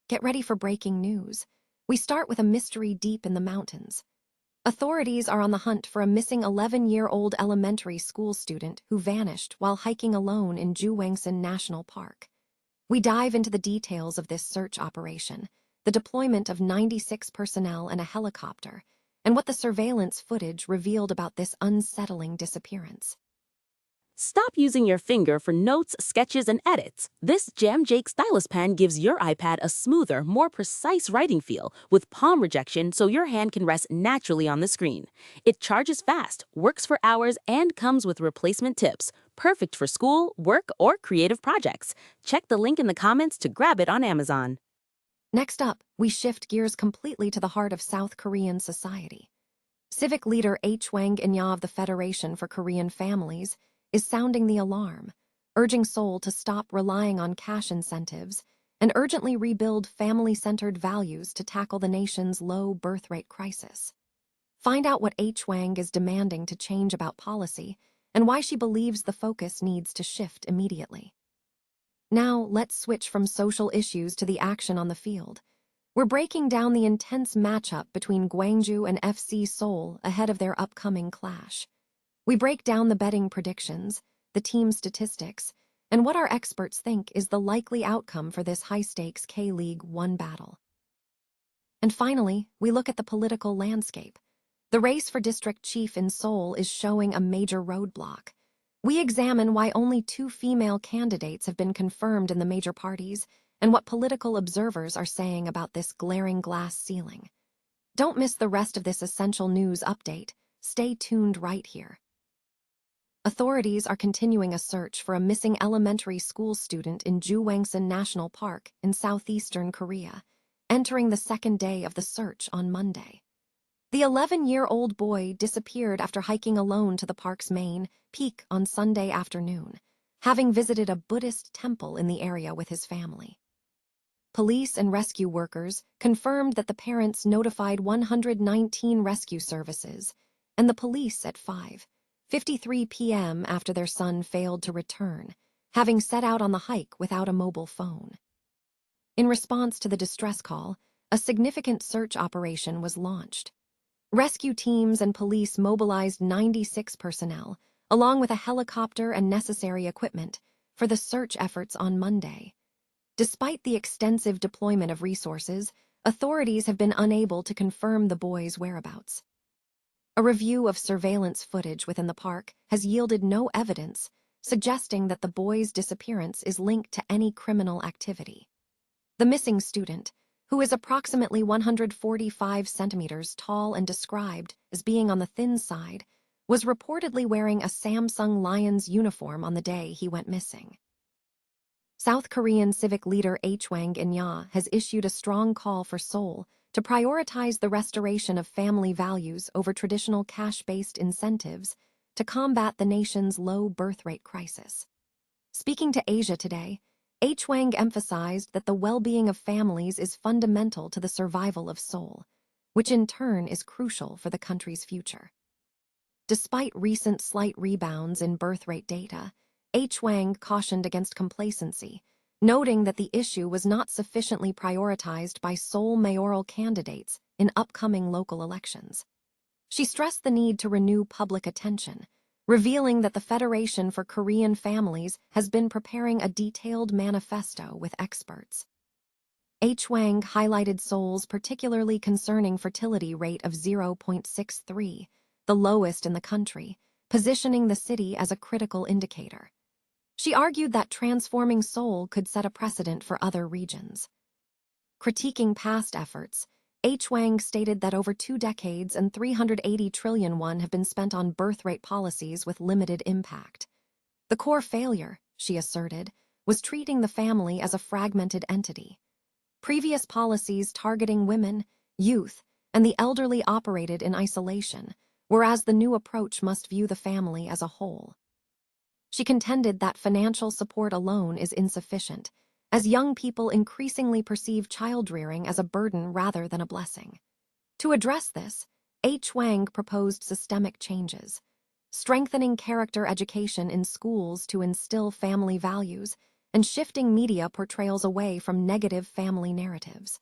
Get ready for breaking news. We start with a mystery deep in the mountains. Authorities are on the hunt for a missing 11-year-old elementary school student who vanished while hiking alone in Juwangsan National Park. We dive into the details of this search operation, the deployment of 96 personnel and a helicopter, and what the surveillance footage revealed about this unsettling disappearance. Stop using your finger for notes, sketches, and edits. This Jam Jake stylus pen gives your iPad a smoother, more precise writing feel with palm rejection so your hand can rest naturally on the screen. It charges fast, works for hours, and comes with replacement tips. Perfect for school, work, or creative projects. Check the link in the comments to grab it on Amazon. Next up, we shift gears completely to the heart of South Korean society. Civic leader Hwang In-ja of the Federation for Korean Families is sounding the alarm, urging Seoul to stop relying on cash incentives and urgently rebuild family-centered values to tackle the nation's low birth rate crisis. Find out what Hwang is demanding to change about policy and why she believes the focus needs to shift immediately. Now, let's switch from social issues to the action on the field. We're breaking down the intense matchup between Gwangju and FC Seoul ahead of their upcoming clash. We break down the betting predictions, the team statistics, and what our experts think is the likely outcome for this high-stakes K-League 1 battle. And finally, we look at the political landscape. The race for district chief in Seoul is showing a major roadblock. We examine why only 2 female candidates have been confirmed in the major parties and what political observers are saying about this glaring glass ceiling. Don't miss the rest of this essential news update. Stay tuned right here. Authorities are continuing a search for a missing elementary school student in Juwangsan National Park in southeastern Korea, entering the second day of the search on Monday. The 11-year-old boy disappeared after hiking alone to the park's main peak on Sunday afternoon, having visited a Buddhist temple in the area with his family. Police and rescue workers confirmed that the parents notified 119 rescue services and the police at 5:53 p.m. after their son failed to return, having set out on the hike without a mobile phone. In response to the distress call, a significant search operation was launched. Rescue teams and police mobilized 96 personnel, along with a helicopter and necessary equipment, for the search efforts on Monday. Despite the extensive deployment of resources, authorities have been unable to confirm the boy's whereabouts. A review of surveillance footage within the park has yielded no evidence, suggesting that the boy's disappearance is linked to any criminal activity. The missing student, who is approximately 145 centimeters tall and described as being on the thin side, was reportedly wearing a Samsung Lions uniform on the day he went missing. South Korean civic leader Hwang In-ja has issued a strong call for Seoul to prioritize the restoration of family values over traditional cash-based incentives to combat the nation's low birth rate crisis. Speaking to Asia Today, Hwang emphasized that the well-being of families is fundamental to the survival of Seoul, which in turn is crucial for the country's future. Despite recent slight rebounds in birth rate data, Hwang cautioned against complacency, noting that the issue was not sufficiently prioritized by Seoul mayoral candidates in upcoming local elections. She stressed the need to renew public attention, revealing that the Federation for Korean Families has been preparing a detailed manifesto with experts. Hwang highlighted Seoul's particularly concerning fertility rate of 0.63, the lowest in the country, positioning the city as a critical indicator. She argued that transforming Seoul could set a precedent for other regions. Critiquing past efforts, Hwang stated that over 2 decades and 380 trillion won have been spent on birth rate policies with limited impact. The core failure, she asserted, was treating the family as a fragmented entity. Previous policies targeting women, youth, and the elderly operated in isolation, whereas the new approach must view the family as a whole. She contended that financial support alone is insufficient, as young people increasingly perceive child-rearing as a burden rather than a blessing. To address this, Hwang proposed systemic changes, strengthening character education in schools to instill family values and shifting media portrayals away from negative family narratives.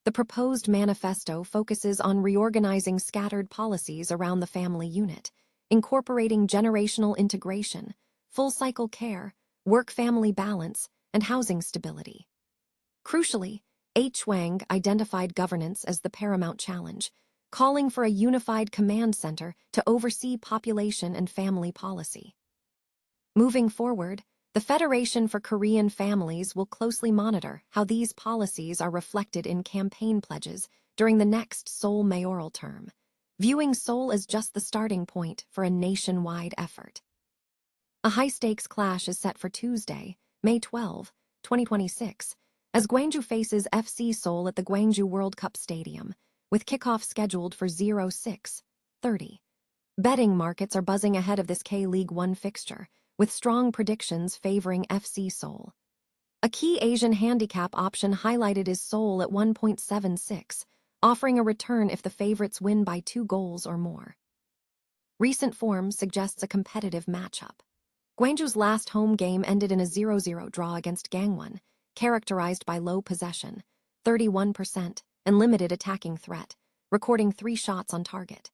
The proposed manifesto focuses on reorganizing scattered policies around the family unit, incorporating generational integration, full-cycle care, work-family balance, and housing stability. Crucially, Hwang identified governance as the paramount challenge, calling for a unified command center to oversee population and family policy. Moving forward, the Federation for Korean Families will closely monitor how these policies are reflected in campaign pledges during the next Seoul mayoral term, viewing Seoul as just the starting point for a nationwide effort. A high-stakes clash is set for Tuesday, May 12, 2026, as Gwangju faces FC Seoul at the Gwangju World Cup Stadium, with kickoff scheduled for 06:30. Betting markets are buzzing ahead of this K-League 1 fixture, with strong predictions favoring FC Seoul. A key Asian handicap option highlighted is Seoul at 1.76, offering a return if the favorites win by 2 goals or more. Recent form suggests a competitive matchup. Gwangju's last home game ended in a 0-0 draw against Gangwon, characterized by low possession, 31%, and limited attacking threat, recording 3 shots on target.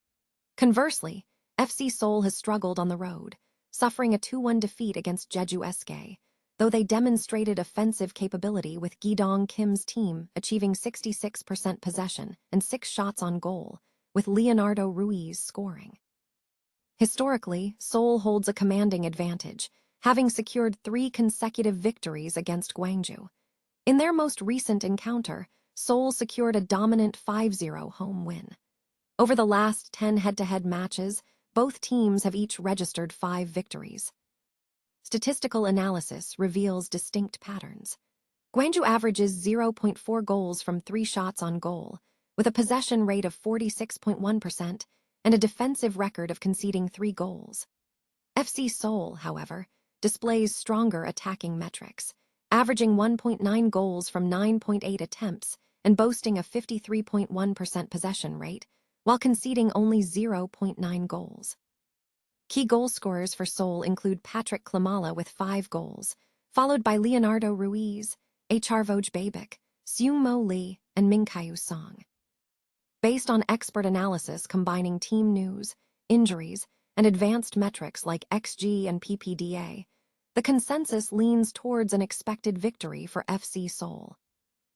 Conversely, FC Seoul has struggled on the road, suffering a 2-1 defeat against Jeju SK, though they demonstrated offensive capability with Gi-dong Kim's team achieving 66% possession and 6 shots on goal, with Leonardo Ruiz scoring. Historically, Seoul holds a commanding advantage, having secured 3 consecutive victories against Gwangju. In their most recent encounter, Seoul secured a dominant 5-0 home win. Over the last 10 head-to-head matches, both teams have each registered 5 victories. Statistical analysis reveals distinct patterns. Gwangju averages 0.4 goals from 3 shots on goal, with a possession rate of 46.1% and a defensive record of conceding 3 goals. FC Seoul, however, displays stronger attacking metrics, averaging 1.9 goals from 9.8 attempts and boasting a 53.1% possession rate, while conceding only 0.9 goals. Key goal scorers for Seoul include Patrick Klimala with 5 goals, followed by Leonardo Ruiz, Harvoj Babik, Seung-mo Lee, and Min-kyu Song. Based on expert analysis combining team news, injuries, and advanced metrics like XG and PPDA, the consensus leans towards an expected victory for FC Seoul.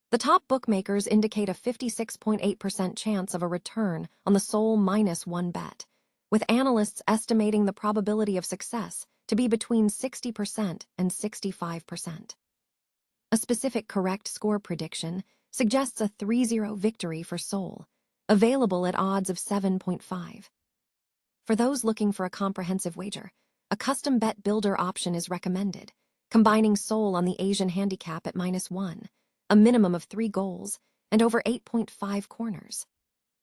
The top bookmakers indicate a 56.8% chance of a return on the Seoul -1 bet, with analysts estimating the probability of success to be between 60% and 65%. A specific correct score prediction suggests a 3-0 victory for Seoul, available at odds of 7.5. For those looking for a comprehensive wager, a custom bet builder option is recommended, combining Seoul on the Asian handicap at -1, a minimum of 3 goals, and over 8.5 corners.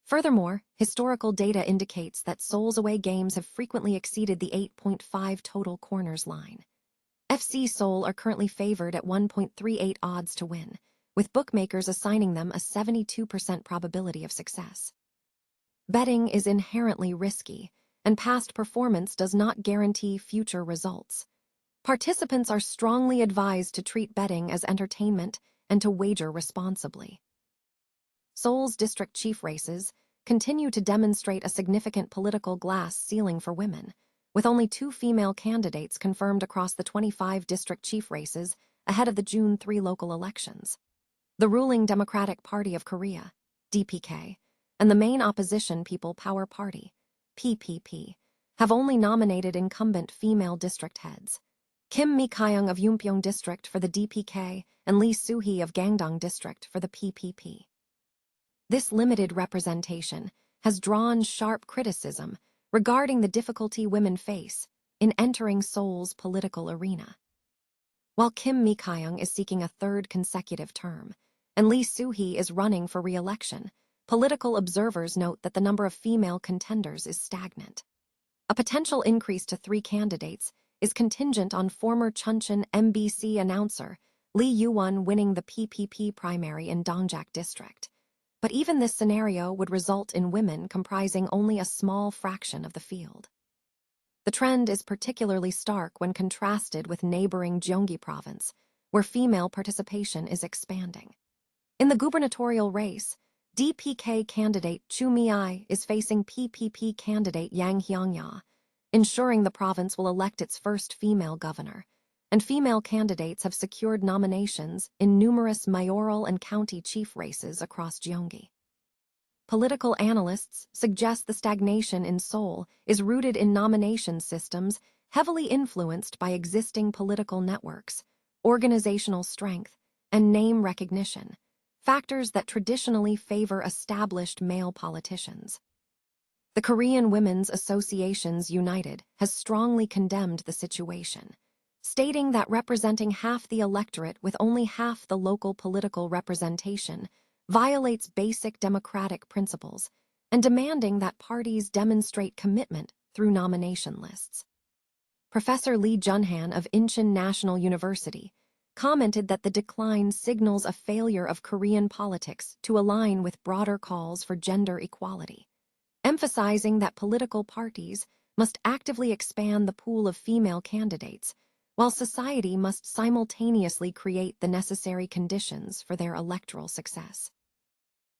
Furthermore, historical data indicates that Seoul's away games have frequently exceeded the 8.5 total corners line. FC Seoul are currently favored at 1.38 odds to win, with bookmakers assigning them a 72% probability of success. Betting is inherently risky, and past performance does not guarantee future results. Participants are strongly advised to treat betting as entertainment and to wager responsibly. Seoul's district chief races continue to demonstrate a significant political glass ceiling for women, with only 2 female candidates confirmed across the 25 district chief races ahead of the June 3 local elections. The ruling Democratic Party of Korea, DPK, and the main opposition People Power Party, PPP, have only nominated incumbent female district heads. Kim Mi-kyung of Yunpyong District for the DPK and Lee Soo-hee of Gangdong District for the PPP. This limited representation has drawn sharp criticism regarding the difficulty women face in entering Seoul's political arena. While Kim Mi-kyung is seeking a 3rd consecutive term, and Lee Soo-hee is running for re-election, political observers note that the number of female contenders is stagnant. A potential increase to 3 candidates is contingent on former Chuncheon MBC announcer Lee Yoo-won winning the PPP primary in Dongjak District. But even this scenario would result in women comprising only a small fraction of the field. The trend is particularly stark when contrasted with neighboring Gyeonggi province, where female participation is expanding. In the gubernatorial race, DPK candidate Chu Mi-ai is facing PPP candidate Yang Hyang-ya, ensuring the province will elect its first female governor, and female candidates have secured nominations in numerous mayoral and county chief races across Gyeonggi. Political analysts suggest the stagnation in Seoul is rooted in nomination systems heavily influenced by existing political networks, organizational strength, and name recognition, factors that traditionally favor established male politicians. The Korean Women's Associations United has strongly condemned the situation, stating that representing half the electorate with only half the local political representation violates basic democratic principles, and demanding that parties demonstrate commitment through nomination lists. Professor Lee Junhan of Incheon National University commented that the decline signals a failure of Korean politics to align with broader calls for gender equality, emphasizing that political parties must actively expand the pool of female candidates, while society must simultaneously create the necessary conditions for their electoral success.